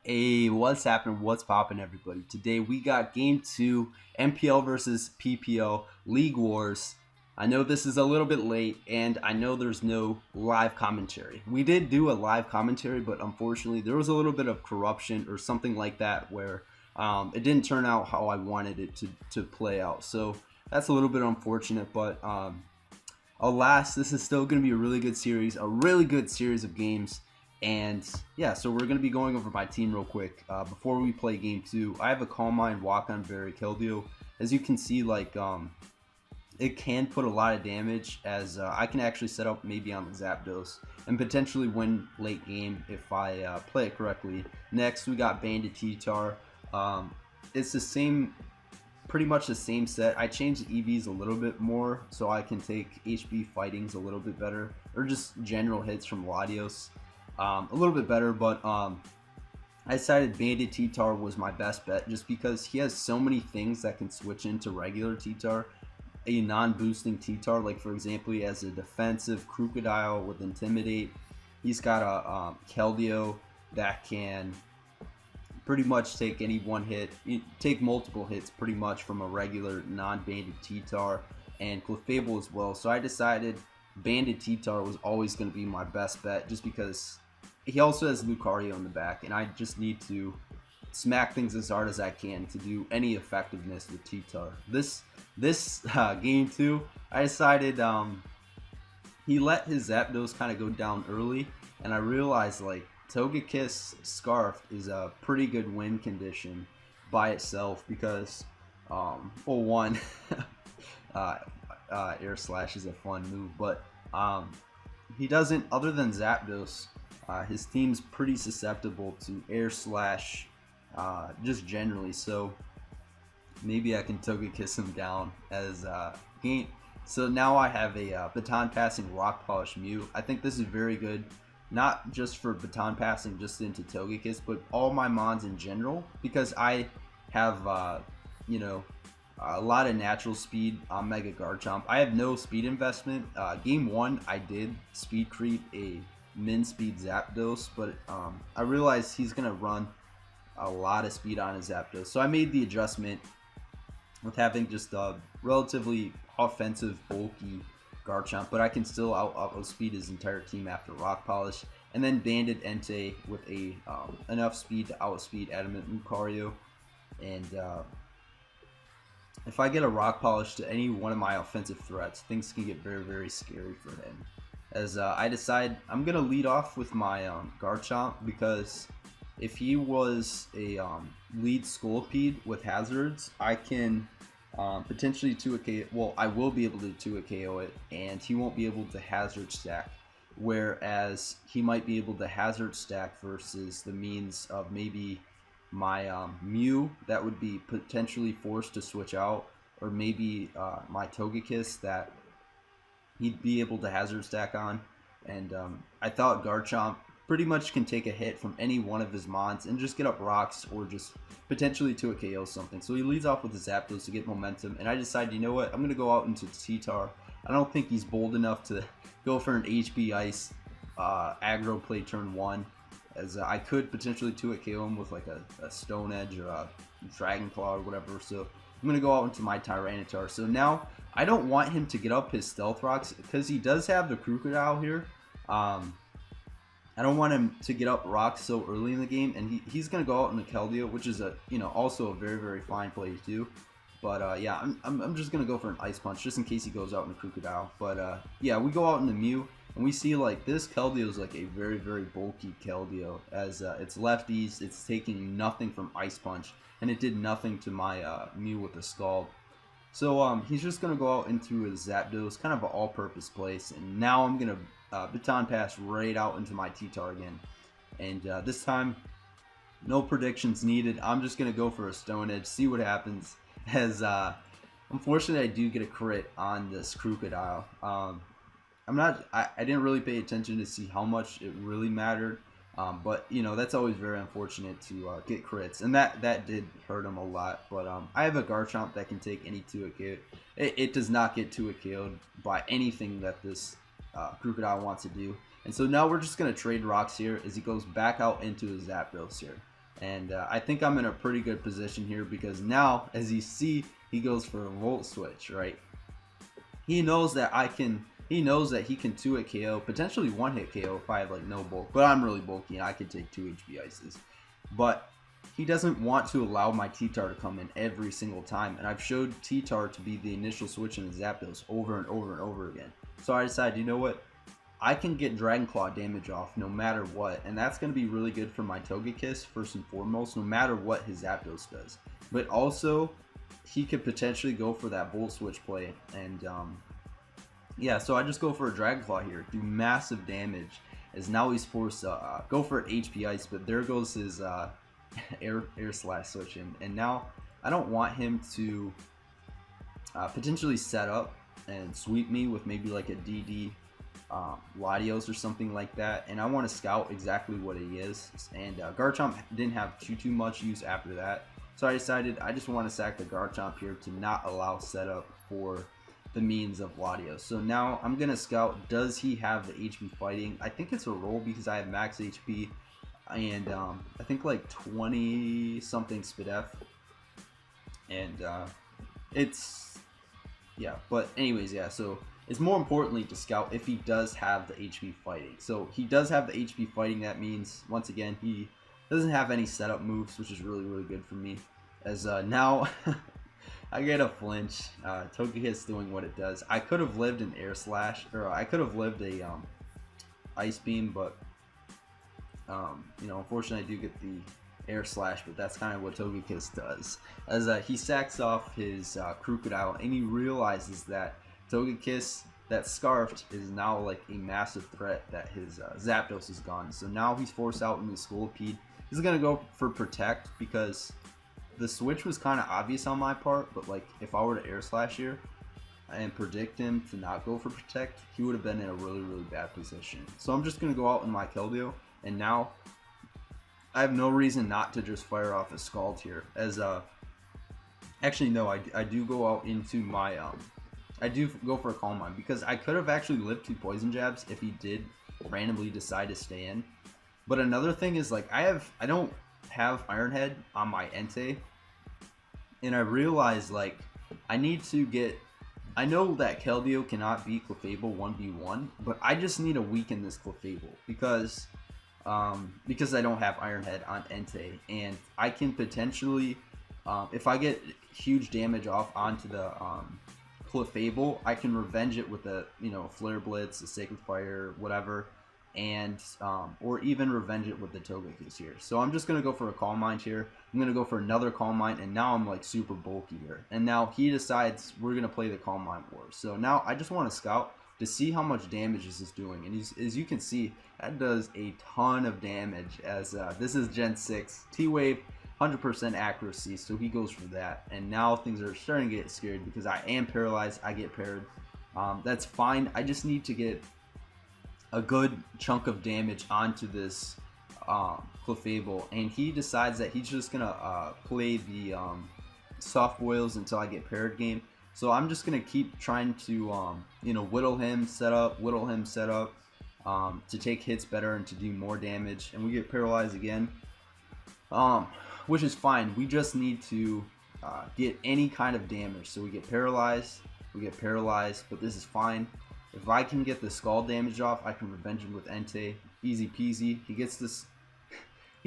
Hey, what's happening? What's popping, everybody? Today we got game two, NPL versus PPL League Wars. I know this is a little bit late, and I know there's no live commentary. We did do a live commentary, but unfortunately, there was a little bit of corruption or something like that where it didn't turn out how I wanted it to play out. So that's a little bit unfortunate, but alas, this is still going to be a really good series of games. And yeah, so we're going to be going over my team real quick before we play game two. I have a Calm Mind Walk-On Berry Keldeo. As you can see, it can put a lot of damage, as I can actually set up maybe on the Zapdos and potentially win late game if I play it correctly. Next, we got Banded T-Tar. It's the same, pretty much the same set. I changed the EVs a little bit more so I can take HB fightings a little bit better, or just general hits from Latios a little bit better, but I decided Banded T-Tar was my best bet just because he has so many things that can switch into regular T-Tar. A non-boosting T-Tar, like for example, he has a defensive Crocodile with Intimidate. He's got a Keldeo that can pretty much take any one hit, take multiple hits pretty much from a regular non-banded T-Tar, and Clefable as well. So I decided Banded T-Tar was always going to be my best bet just because he also has Lucario in the back, and I just need to smack things as hard as I can to do any effectiveness with T-Tar. This game two, I decided he let his Zapdos kind of go down early, and I realized like Togekiss Scarf is a pretty good win condition by itself because, well, one, Air Slash is a fun move, but he doesn't, other than Zapdos, his team's pretty susceptible to Air Slash just generally, so maybe I can Togekiss him down as game. So now I have a Baton Passing Rock Polish Mew. I think this is very good, not just for Baton Passing just into Togekiss, but all my Mons in general, because I have, you know, a lot of natural speed on Mega Garchomp. I have no speed investment. Game one, I did speed creep a min speed Zapdos, but I realized he's gonna run a lot of speed on his Zapdos, so I made the adjustment with having just a relatively offensive, bulky Garchomp, but I can still outspeed his entire team after Rock Polish, and then Banded Entei with a enough speed to outspeed Adamant Lucario, and if I get a Rock Polish to any one of my offensive threats, things can get very, very scary for him. As I decide I'm going to lead off with my Garchomp, because if he was a lead Scolipede with Hazards, I can potentially 2-KO, well, I will be able to 2-KO it, and he won't be able to Hazard Stack, whereas he might be able to Hazard Stack versus the means of maybe my Mew that would be potentially forced to switch out, or maybe my Togekiss that he'd be able to Hazard Stack on. And I thought Garchomp pretty much can take a hit from any one of his Mons and just get up rocks or just potentially to a KO something. So he leads off with his Zapdos to get momentum, and I decided, you know what, I'm going to go out into T-Tar. I don't think he's bold enough to go for an HB Ice aggro play turn one, as I could potentially 2-KO him with like a Stone Edge or a Dragon Claw or whatever. So I'm going to go out into my Tyranitar. So now I don't want him to get up his Stealth Rocks because he does have the Crocodile here. I don't want him to get up rocks so early in the game, and he's going to go out in the Keldeo, which is also a very, very fine play too. But yeah, I'm just going to go for an Ice Punch just in case he goes out in the Crocodile. But yeah, we go out in the Mew, and we see like this Keldeo is like a very, very bulky Keldeo, as it's lefties, it's taking nothing from Ice Punch, and it did nothing to my Mew with the Scald. So he's just going to go out into his Zapdos, kind of an all-purpose place, and now I'm going to Baton Pass right out into my T-Tar again. And this time, no predictions needed. I'm just going to go for a Stone Edge, see what happens, as unfortunately I do get a crit on this Crocodile. I didn't really pay attention to see how much it really mattered, but you know, that's always very unfortunate to get crits, and that did hurt him a lot. But I have a Garchomp that can take any 2-KO. It does not get 2-KO'd by anything that this Crocodile wants to do. And so now we're just going to trade rocks here as he goes back out into his Zapdos here. And I think I'm in a pretty good position here because now, as you see, he goes for a Volt Switch, right? He knows that I can. He knows that he can 2-hit KO, potentially 1-hit KO if I have like no bulk. But I'm really bulky and I can take 2 HP ices. But he doesn't want to allow my T-Tar to come in every single time. And I've showed T-Tar to be the initial switch in the Zapdos over and over and over again. So I decided, you know what? I can get Dragon Claw damage off no matter what. And that's going to be really good for my Togekiss first and foremost, no matter what his Zapdos does. But also, he could potentially go for that Volt Switch play. And yeah, so I just go for a Dragon Claw here, do massive damage, as now he's forced to go for an HP Ice, but there goes his air slash switch in. And now I don't want him to potentially set up and sweep me with maybe like a DD Latios or something like that, and I want to scout exactly what he is. And Garchomp didn't have too much use after that, so I decided I just want to sack the Garchomp here to not allow setup for the means of Latios. So now I'm gonna scout, does he have the HP fighting? I think it's a roll because I have max HP and I think like 20 something SpDef, and it's yeah, but anyways, yeah, so it's more importantly to scout if he does have the HP fighting. So he does have the HP fighting. That means, once again, he doesn't have any setup moves, which is really good for me. As now I get a flinch. Togekiss doing what it does. I could have lived an Air Slash, or I could have lived a Ice Beam, but you know, unfortunately I do get the Air Slash, but that's kind of what Togekiss does. As he sacks off his Crocodile, and he realizes that Togekiss, that Scarfed, is now like a massive threat, that his Zapdos is gone. So now he's forced out in the Scolipede. He's going to go for Protect because the switch was kind of obvious on my part, but like if I were to Air Slash here and predict him to not go for Protect, he would have been in a really bad position. So I'm just going to go out in my Keldeo, and now I have no reason not to just fire off a Scald here. As actually no, I do go out into my I do go for a Calm Mind because I could have actually lived 2 Poison Jabs if he did randomly decide to stay in. But another thing is, like, I don't have Iron Head on my Entei, and I realized, like, I need to get, I know that Keldeo cannot beat Clefable 1v1, but I just need to weaken this Clefable because I don't have Iron Head on Entei, and I can potentially, if I get huge damage off onto the Clefable, I can revenge it with a, you know, Flare Blitz, a Sacred Fire, whatever, and or even revenge it with the Togekiss here. So I'm just gonna go for a Calm Mind here. I'm gonna go for another Calm Mind, and now I'm like super bulky here. And now he decides we're gonna play the Calm Mind War. So now I just want to scout to see how much damage this is doing, and as you can see, that does a ton of damage. As this is Gen 6 T-Wave, 100% accuracy, so he goes for that. And now things are starting to get scared because I am paralyzed. I get parried. That's fine. I just need to get a good chunk of damage onto this Clefable, and he decides that he's just gonna play the soft boils until I get parried game. So I'm just gonna keep trying to you know, whittle him, set up, to take hits better and to do more damage. And we get paralyzed again. Which is fine. We just need to get any kind of damage. So we get paralyzed, but this is fine. If I can get the Scald damage off, I can revenge him with Entei. Easy peasy. He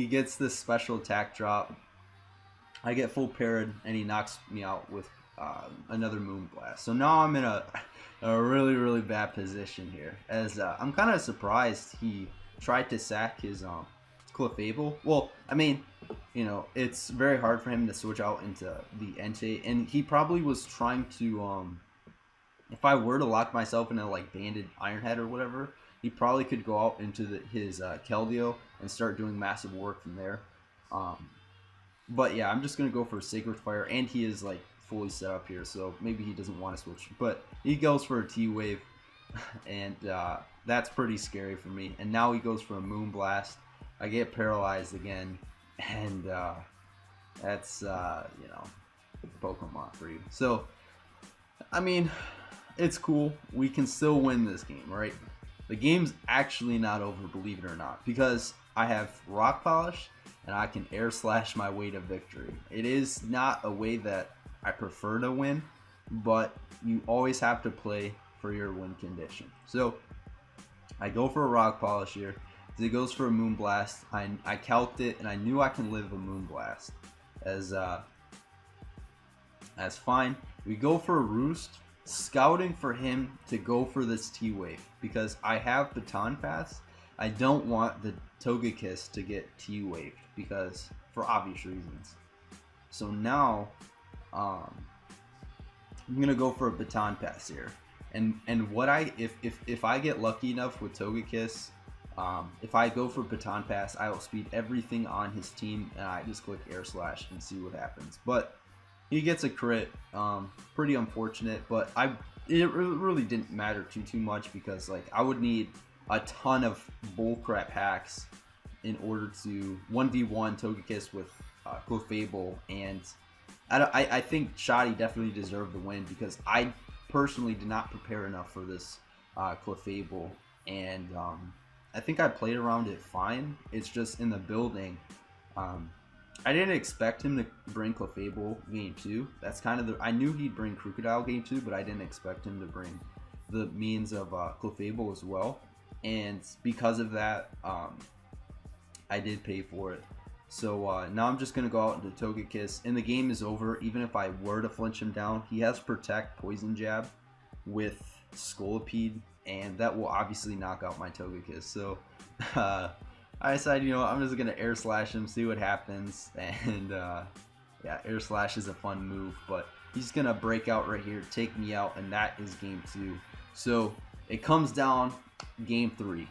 gets this special attack drop. I get full parried, and he knocks me out with another Moonblast. So now I'm in a really bad position here. As I'm kind of surprised he tried to sack his Clefable. Well, I mean, you know, it's very hard for him to switch out into the Entei, and he probably was trying to, if I were to lock myself in a like banded Iron Head or whatever, he probably could go out into his Keldeo and start doing massive work from there. But yeah, I'm just gonna go for a Sacred Fire, and he is like fully set up here, so maybe he doesn't want to switch, but he goes for a T-Wave, and that's pretty scary for me. And now he goes for a Moonblast. I get paralyzed again, and that's you know, Pokemon for you. So I mean, it's cool. We can still win this game, right? The game's actually not over, believe it or not, because I have Rock Polish, and I can air slash my way to victory. It is not a way that I prefer to win, but you always have to play for your win condition. So I go for a rock polish here. He goes for a moonblast. I calced it, and I knew I can live a moonblast as fine. We go for a roost, scouting for him to go for this T-wave because I have baton pass. I don't want the Togekiss to get T-waved because for obvious reasons. So now I'm gonna go for a baton pass here, and what if I get lucky enough with Togekiss, if I go for baton pass, I will speed everything on his team, and I just click air slash and see what happens. But he gets a crit, pretty unfortunate, but it really didn't matter too much because like I would need a ton of bullcrap hacks in order to 1v1 Togekiss with Clefable, and I think Schady definitely deserved the win because I personally did not prepare enough for this Clefable, and I think I played around it fine. It's just in the building. I didn't expect him to bring Clefable game 2. That's kind of I knew he'd bring Crocodile game 2, but I didn't expect him to bring the means of Clefable as well. And because of that, I did pay for it. So now I'm just going to go out into Togekiss, and the game is over. Even if I were to flinch him down, he has Protect, Poison Jab with Scolipede, and that will obviously knock out my Togekiss. So I decided, you know, I'm just going to air slash him, see what happens, and yeah, air slash is a fun move, but he's going to break out right here, take me out, and that is game 2. So it comes down game 3.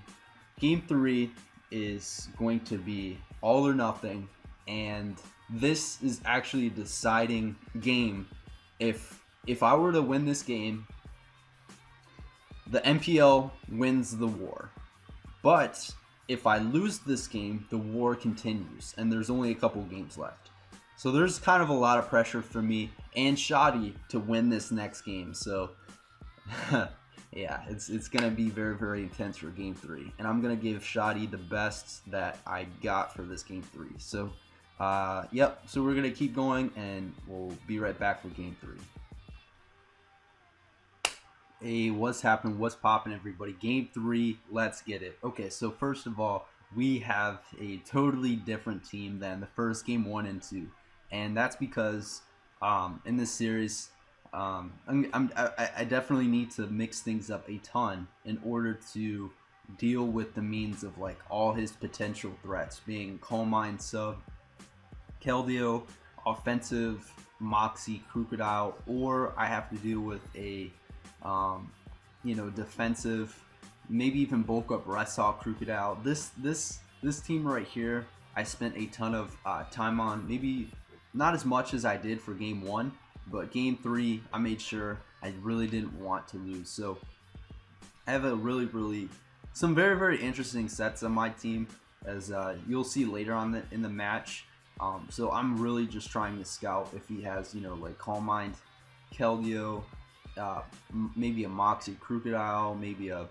Game 3 is going to be all or nothing, and this is actually a deciding game. If I were to win this game, the NPL wins the war. But if I lose this game, the war continues, and there's only a couple games left. So there's kind of a lot of pressure for me and Schady to win this next game. So yeah, it's gonna be very intense for game 3, and I'm gonna give Schady the best that I got for this game 3. So yep, so we're gonna keep going, and we'll be right back for game 3. Hey, what's happening? What's popping, everybody? Game 3, let's get it. Okay, so first of all, we have a totally different team than the first game 1 and 2, and that's because in this series, I definitely need to mix things up a ton in order to deal with the means of like all his potential threats, being Coal Mine Sub, Keldeo, offensive Moxie, Crocodile, or I have to deal with a you know, defensive, maybe even bulk up Rest-Hawk Crocodile. This team right here, I spent a ton of time on. Maybe not as much as I did for game 1, but game 3, I made sure I really didn't want to lose. So I have a some very interesting sets on my team, as you'll see later on in the match. So I'm really just trying to scout if he has, you know, like Calm Mind, Keldeo, maybe a Moxie Crocodile, maybe a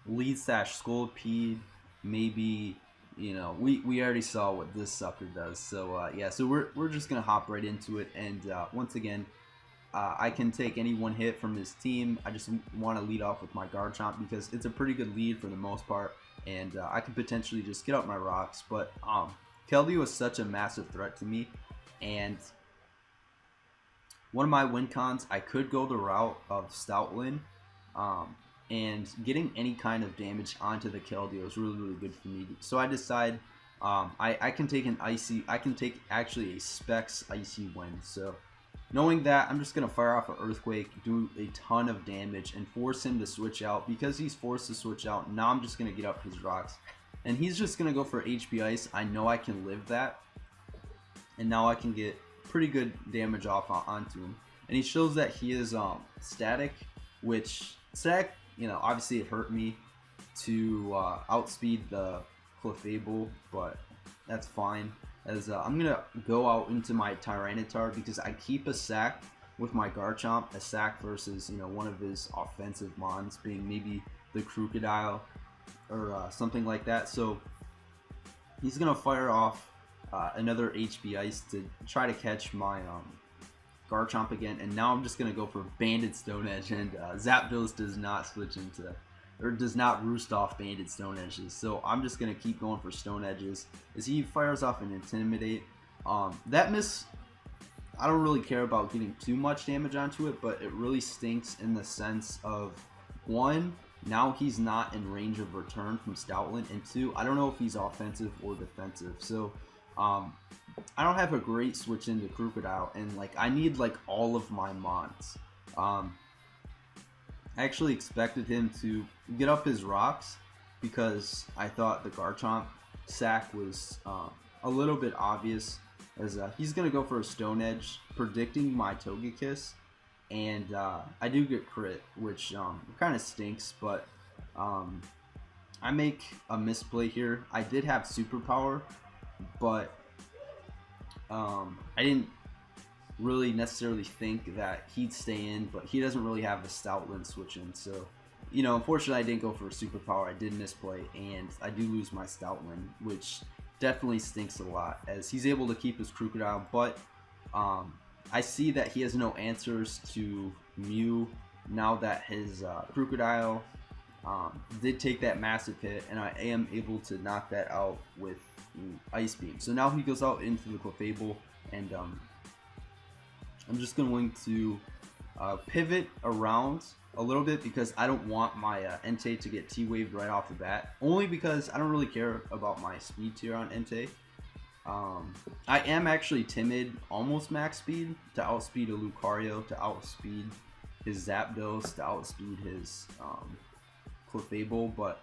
Lead Sash Scolipede, maybe, you know, we already saw what this sucker does. So yeah, so we're just gonna hop right into it, and once again, I can take any one hit from his team. I just want to lead off with my Garchomp because it's a pretty good lead for the most part, and I could potentially just get out my rocks. But Keldeo is such a massive threat to me, and one of my win cons, I could go the route of Stoutland, and getting any kind of damage onto the Keldeo is really good for me. So I decide I can take an icy, I can take actually a Specs icy win. So knowing that, I'm just gonna fire off an Earthquake, do a ton of damage, and force him to switch out. Because he's forced to switch out, now I'm just gonna get up his rocks, and he's just gonna go for HP Ice. I know I can live that, and now I can get pretty good damage off onto him. And he shows that he is static, which static, you know, obviously it hurt me to outspeed the Clefable, but that's fine, as I'm gonna go out into my Tyranitar because I keep a sack with my Garchomp, a sack versus, you know, one of his offensive mons, being maybe the Crocodile or something like that. So he's gonna fire off another HB Ice to try to catch my Garchomp again, and now I'm just gonna go for Banded Stone Edge, and Zapdos does not switch into, or does not roost off Banded Stone Edges, so I'm just gonna keep going for Stone Edges as he fires off an Intimidate. That miss, I don't really care about getting too much damage onto it, but it really stinks in the sense of, one, now he's not in range of return from Stoutland, and two, I don't know if he's offensive or defensive, so I don't have a great switch into Crocodile, and like I need like all of my mons. I actually expected him to get up his rocks because I thought the Garchomp sack was a little bit obvious, as he's gonna go for a Stone Edge, predicting my Togekiss, and I do get crit, which kind of stinks, but I make a misplay here. I did have Superpower, but I didn't really necessarily think that he'd stay in, but he doesn't really have the Stoutland switch in, so you know, unfortunately I didn't go for a Superpower. I did misplay, and I do lose my Stoutland, which definitely stinks a lot, as he's able to keep his Crocodile, but I see that he has no answers to Mew now that his Crocodile did take that massive hit, and I am able to knock that out with Ice Beam. So now he goes out into the Clefable, and I'm just going to pivot around a little bit because I don't want my Entei to get T-Waved right off the bat, only because I don't really care about my speed tier on Entei. I am actually timid, almost max speed, to outspeed a Lucario, to outspeed his Zapdos, to outspeed his Clefable, but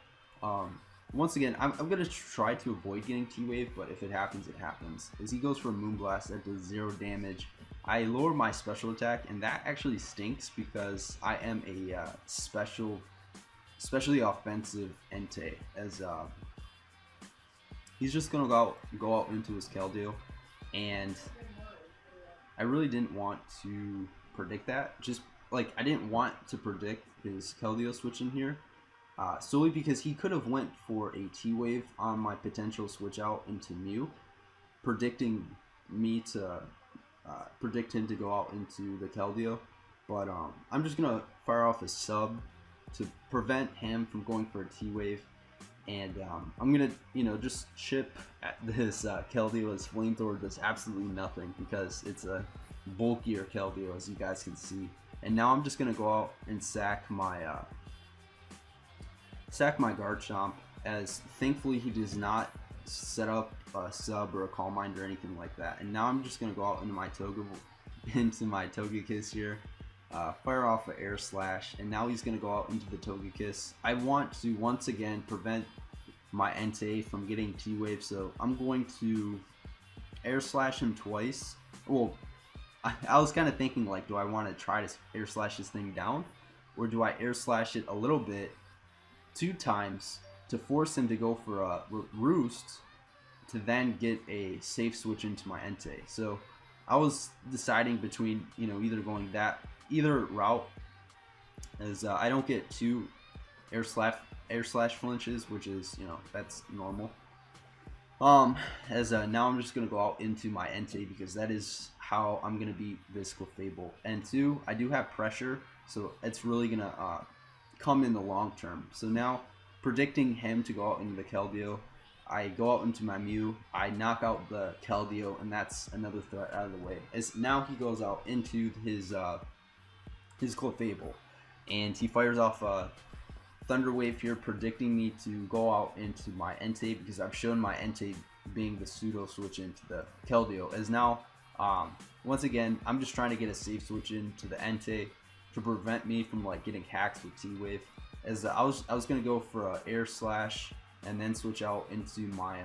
once again, I'm going to try to avoid getting T-Wave, but if it happens, it happens. As he goes for a Moonblast, that does 0 damage. I lower my special attack, and that actually stinks because I am a especially offensive Entei, as he's just going to go out into his Keldeo, and I really didn't want to predict that. Just like I didn't want to predict his Keldeo switch in here. Solely because he could have went for a T-Wave on my potential switch out into Mew, predicting me to predict him to go out into the Keldeo, but I'm just gonna fire off a sub to prevent him from going for a T-Wave, and I'm gonna, you know, just chip at this Keldeo as Flamethrower does absolutely nothing because it's a bulkier Keldeo, as you guys can see. And now I'm just gonna go out and sack my Garchomp, as thankfully he does not set up a sub or a Calm Mind or anything like that. And now I'm just gonna go out into my Togekiss here, fire off an Air Slash, and now he's gonna go out into the Togekiss. I want to once again prevent my Entei from getting T-Wave, so I'm going to Air Slash him twice. Well, I was kind of thinking, like, do I want to try to Air Slash this thing down, or do I Air Slash it a little bit 2 times to force him to go for a Roost to then get a safe switch into my Entei? So I was deciding between, you know, either route, as I don't get 2 air slash flinches, which is, you know, that's normal. As now I'm just gonna go out into my Entei because that is how I'm gonna beat this Clefable. And 2, I do have pressure, so it's really gonna come in the long term. So now, predicting him to go out into the Keldeo, I go out into my Mew, I knock out the Keldeo, and that's another threat out of the way. As now he goes out into his Clefable, and he fires off a Thunder Wave here, predicting me to go out into my Entei because I've shown my Entei being the pseudo switch into the Keldeo. As now, once again, I'm just trying to get a safe switch into the Entei to prevent me from like getting hacked with T-Wave. As I was gonna go for a Air Slash and then switch out into my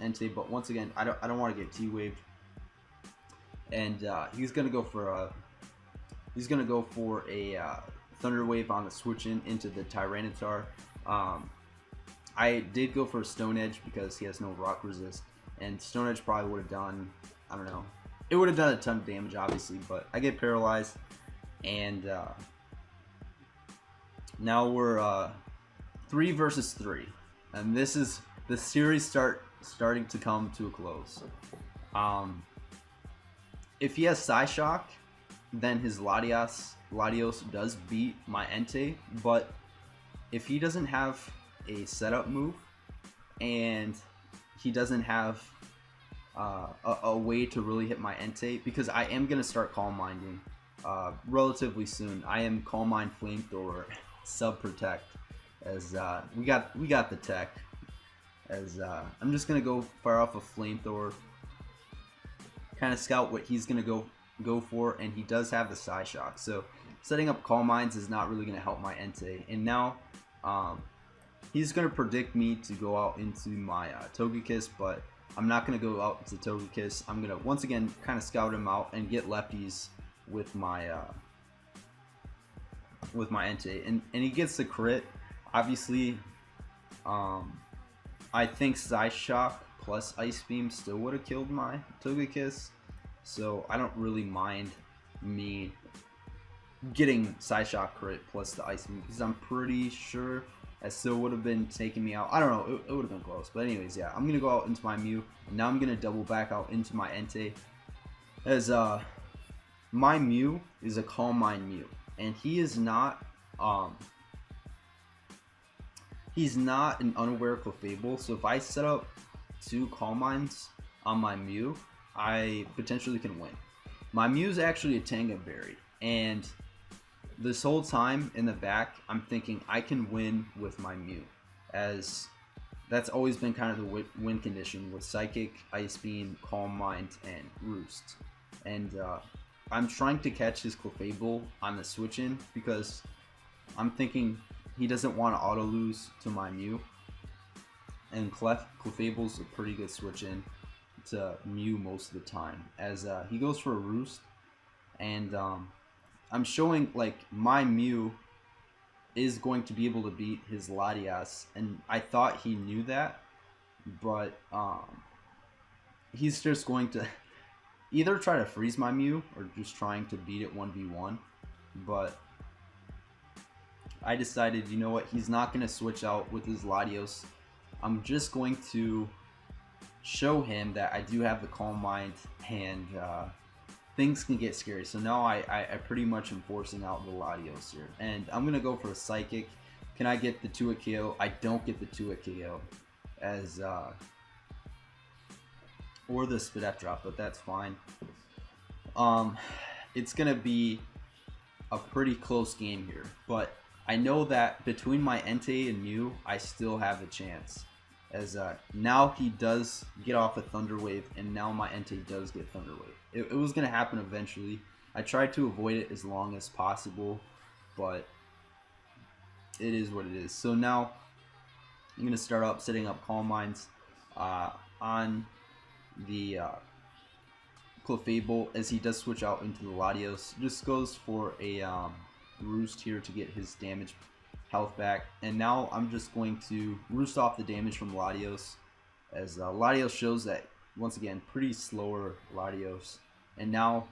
Entei, but once again, I don't want to get T-Waved, and he's gonna go for a Thunder Wave on the switch into the Tyranitar. I did go for a Stone Edge because he has no Rock Resist, and Stone Edge probably would have done, I don't know, it would have done a ton of damage obviously, but I get paralyzed, and now we're 3 versus 3, and this is the series starting to come to a close. If he has Psyshock, then his Latios does beat my Entei, but if he doesn't have a setup move and he doesn't have a way to really hit my Entei, because I am going to start Calm Minding relatively soon. I am Calm Mind Flamethrower Sub Protect, as we got the tech, as I'm just going to go fire off a Flamethrower, kind of scout what he's going to go for, and he does have the Psyshock, so setting up Calm Minds is not really going to help my Entei. And now he's going to predict me to go out into my Togekiss, but I'm not going to go out into Togekiss. I'm going to once again kind of scout him out and get lefties with my Entei, and he gets the crit. Obviously, I think Psyshock plus Ice Beam still would have killed my Togekiss, so I don't really mind me getting Psyshock crit plus the Ice Beam, because I'm pretty sure that still would have been taking me out. I don't know, it would have been close. But anyways, yeah, I'm going to go out into my Mew, and now I'm going to double back out into my Entei, as my Mew is a Calm Mind Mew, and he is not he's not an unaware Clefable, so if I set up 2 Calm Minds on my Mew, I potentially can win. My Mew is actually a Tanga Berry, and this whole time in the back, I'm thinking I can win with my Mew, as that's always been kind of the win condition with Psychic, Ice Beam, Calm Mind, and Roost. And I'm trying to catch his Clefable on the switch in, because I'm thinking he doesn't want to auto lose to my Mew, and Clefable's a pretty good switch in to Mew most of the time, as he goes for a Roost, and I'm showing like my Mew is going to be able to beat his Latias, and I thought he knew that, but he's just going to either try to freeze my Mew or just trying to beat it 1v1. But I decided, you know what, he's not going to switch out with his Latios. I'm just going to show him that I do have the Calm Mind, and things can get scary. So now I pretty much am forcing out the Latios here, and I'm gonna go for a Psychic. Can I get the 2-hit KO? I don't get the 2-hit KO, as or the Spidef drop, but that's fine. It's gonna be a pretty close game here, but I know that between my Entei and Mew, I still have a chance, as now he does get off a Thunder Wave, and now my Entei does get Thunder Wave. It was going to happen eventually. I tried to avoid it as long as possible, but it is what it is. So now I'm going to start up setting up Calm Minds on the Clefable, as he does switch out into the Latios. Just goes for a Roost here to get his damage health back, and now I'm just going to Roost off the damage from Latios, as Latios shows that, once again, pretty slower Latios. And now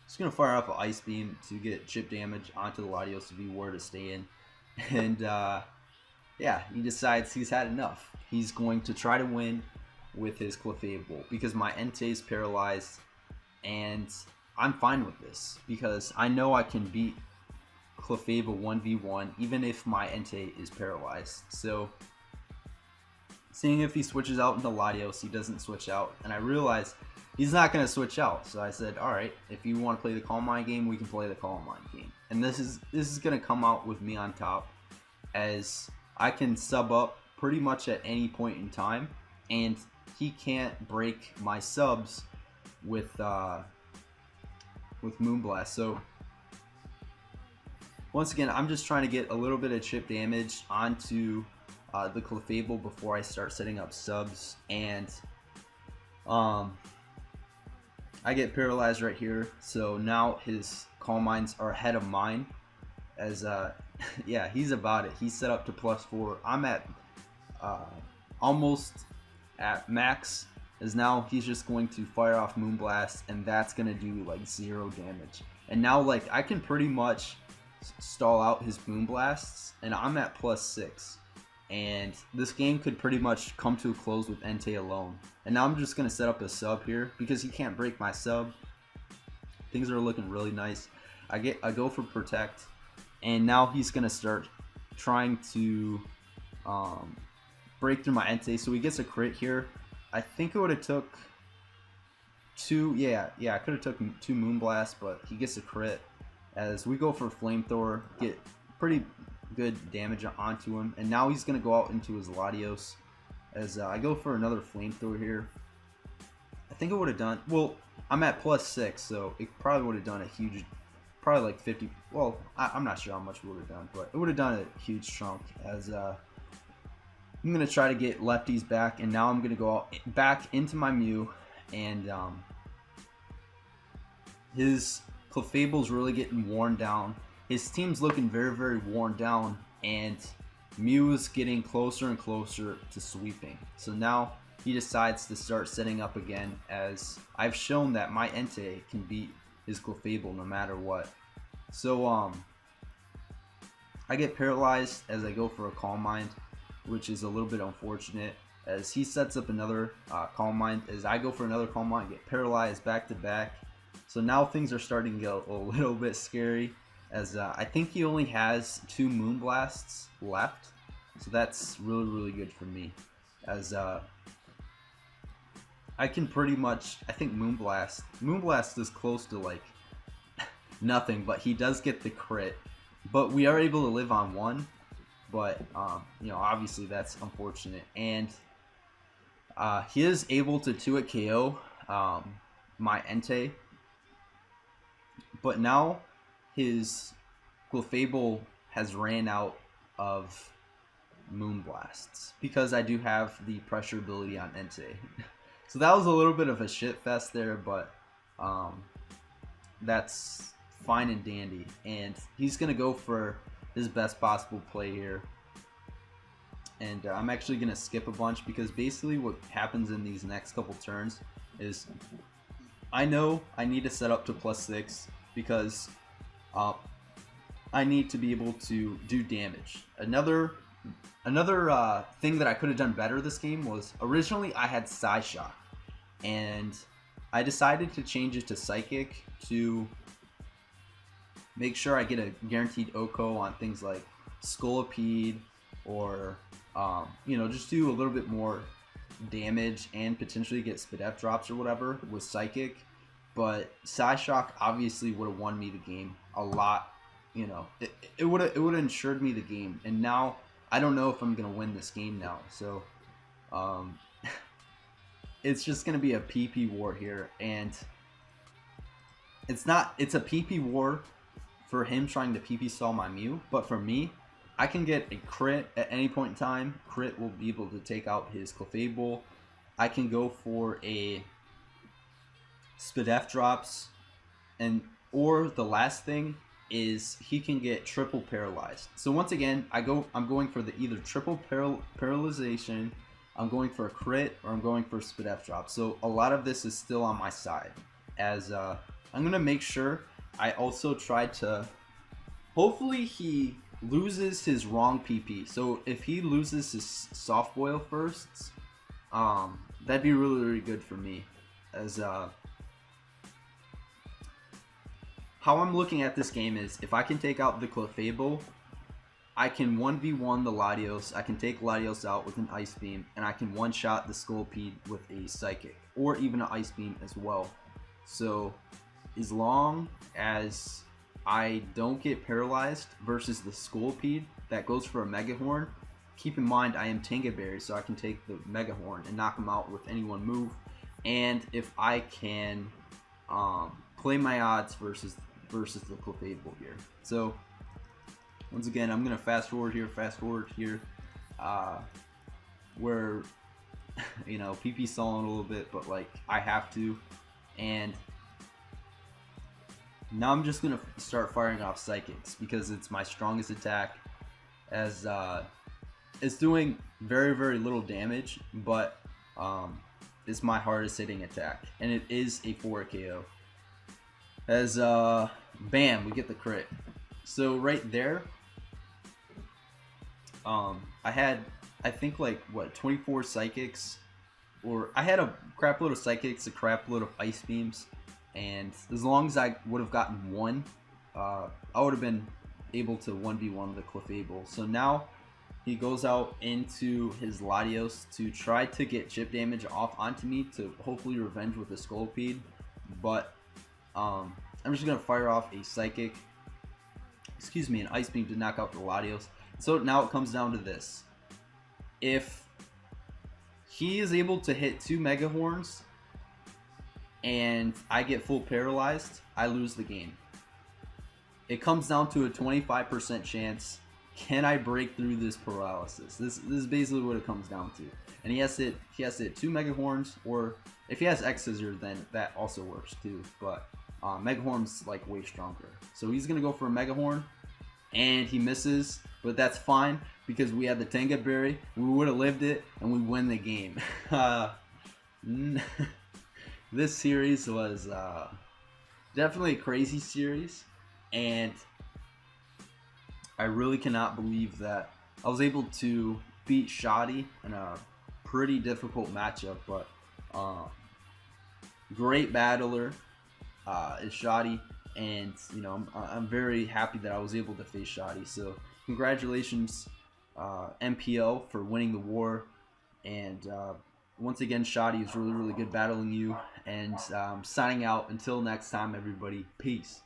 just gonna fire off an Ice Beam to get chip damage onto the Latios to be where to stay in. And yeah, he decides he's had enough. He's going to try to win with his Clefable, because my Entei is paralyzed, and I'm fine with this because I know I can beat Clefable 1v1 even if my Entei is paralyzed. So seeing if he switches out into Latios, he doesn't switch out, and I realized he's not going to switch out. So I said, alright, if you want to play the Calm Mind game, we can play the Calm Mind game. And this is going to come out with me on top, as I can sub up pretty much at any point in time, and he can't break my subs with Moonblast. So once again, I'm just trying to get a little bit of chip damage onto the Clefable before I start setting up subs, and I get paralyzed right here. So now his Calm Minds are ahead of mine, as yeah, he's about it. He's set up to +4. I'm at almost at max, as now he's just going to fire off Moonblast, and that's gonna do like 0 damage. And now like I can pretty much stall out his Moonblasts, and I'm at +6. and this game could pretty much come to a close with Entei alone. And now I'm just gonna set up a sub here because he can't break my sub. Things are looking really nice. I go for protect, and now he's gonna start trying to break through my Entei. So he gets a crit here. I think it would have took two. Yeah, I could have took 2 Moonblast, but he gets a crit. As we go for flamethrower, get pretty good damage onto him, and now he's gonna go out into his Latios. As I go for another flamethrower here. I think it would have done well. I'm at +6, so it probably would have done a huge, probably like 50. Well, I'm not sure how much it would have done, but it would have done a huge chunk. As I'm gonna try to get lefties back, and now I'm gonna go out back into my Mew, and his Clefable's really getting worn down. His team's looking very, very worn down, and Mew is getting closer and closer to sweeping. So now he decides to start setting up again, as I've shown that my Entei can beat his Clefable no matter what. So I get paralyzed as I go for a Calm Mind, which is a little bit unfortunate, as he sets up another Calm Mind. As I go for another Calm Mind, get paralyzed back to back. So now things are starting to get a little bit scary, as I think he only has 2 Moonblasts left. So that's really, really good for me, as I can pretty much, I think Moonblast is close to like nothing, but he does get the crit. But we are able to live on 1, but you know, obviously that's unfortunate. And he is able to 2-hit KO my Entei, but now his Clefable has ran out of Moonblasts because I do have the pressure ability on Entei. So that was a little bit of a shit fest there, but that's fine and dandy. And he's gonna go for his best possible play here. And I'm actually gonna skip a bunch, because basically what happens in these next couple turns is I know I need to set up to +6 because I need to be able to do damage. Another thing that I could have done better this game was, originally I had Psyshock, and I decided to change it to Psychic to make sure I get a guaranteed OHKO on things like Scolipede, or you know, just do a little bit more damage and potentially get Spadef drops or whatever with Psychic. But Psyshock obviously would have won me the game a lot. You know, it would have ensured me the game, and now I don't know if I'm gonna win this game now. So it's just gonna be a PP war here, and it's a PP war for him trying to PP stall my Mew, but for me, I can get a crit at any point in time. Crit will be able to take out his Clefable. I can go for a Spadef drops, or the last thing is he can get triple paralyzed. So once again, I'm going for the either triple paralyzation, I'm going for a crit, or I'm going for Spadef drop. So a lot of this is still on my side, as I'm gonna make sure I also try to, hopefully he loses his wrong PP. So if he loses his soft boil first, that'd be really, really good for me, as how I'm looking at this game is, if I can take out the Clefable, I can 1v1 the Latios, I can take Latios out with an Ice Beam, and I can one-shot the Scolipede with a Psychic, or even an Ice Beam as well. So as long as I don't get paralyzed versus the Scolipede that goes for a Mega Horn, keep in mind I am Tenga Berry, so I can take the Mega Horn and knock him out with any one move. And if I can play my odds versus the Clefable here. So once again, I'm gonna fast forward here, where you know, PP stalling a little bit, but like I have to. And now I'm just gonna start firing off Psychics because it's my strongest attack, as it's doing very, very little damage, but it's my hardest hitting attack, and it is a 4 KO. As bam, we get the crit. So right there, I had I think like what 24 psychics, or I had a crap load of psychics, a crap load of ice beams, and as long as I would have gotten one, I would have been able to 1v1 the Clefable. So now he goes out into his Latios to try to get chip damage off onto me to hopefully revenge with a Scolipede, but I'm just gonna fire off a psychic, excuse me, an ice beam to knock out the Latios. So now it comes down to this: if he is able to hit 2 Mega Horns and I get full paralyzed, I lose the game. It comes down to a 25% chance. Can I break through this paralysis? This is basically what it comes down to. And he has to hit 2 Mega Horns, or if he has X Scissor, then that also works too. But Mega Horn's like way stronger. So he's gonna go for a Mega Horn, and he misses, but that's fine because we had the Tenga Berry. We would have lived it, and we win the game. This series was definitely a crazy series, and I really cannot believe that I was able to beat Schady in a pretty difficult matchup. But great battler is Schady, and you know I'm very happy that I was able to face Schady. So congratulations, NPL, for winning the war, and once again, Schady is really good battling you. And signing out until next time, everybody. Peace.